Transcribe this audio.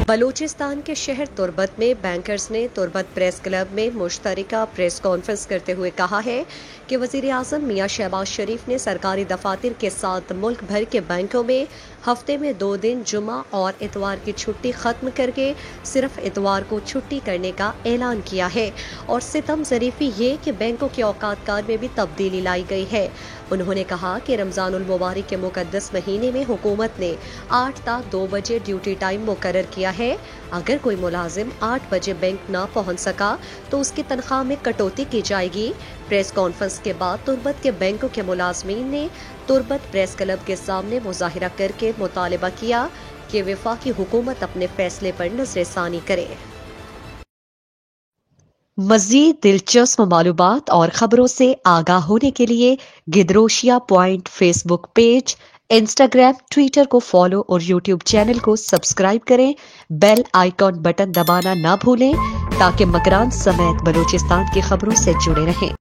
بلوچستان کے شہر تربت میں بینکرز نے تربت پریس کلب میں مشترکہ پریس کانفرنس کرتے ہوئے کہا ہے کہ وزیر اعظم میاں شہباز شریف نے سرکاری دفاتر کے ساتھ ملک بھر کے بینکوں میں ہفتے میں 2 دن جمعہ اور اتوار کی چھٹی ختم کر کے صرف اتوار کو چھٹی کرنے کا اعلان کیا ہے، اور ستم ظریفی یہ کہ بینکوں کے اوقات کار میں بھی تبدیلی لائی گئی ہے۔ انہوں نے کہا کہ رمضان المبارک کے مقدس مہینے میں حکومت نے 8 تا 2 بجے ڈیوٹی ٹائم مقرر کیا ہے۔ اگر کوئی ملازم 8 بجے بینک نہ پہنچ سکا تو اس کی تنخواہ میں کٹوتی کی جائے گی۔ پریس کانفرنس کے بعد تربت کے بینکوں کے ملازمین نے تربت پریس کلب کے سامنے مظاہرہ کر کے مطالبہ کیا کہ وفاقی حکومت اپنے فیصلے پر نظر ثانی کرے۔ مزید دلچسپ معلومات اور خبروں سے آگاہ ہونے کے لیے Gadrosia point Facebook page, Instagram, Twitter کو فالو اور یوٹیوب چینل کو سبسکرائب کریں۔ بیل آئیکن بٹن دبانا نہ بھولیں تاکہ مکران سمیت بلوچستان کی خبروں سے جڑے رہیں۔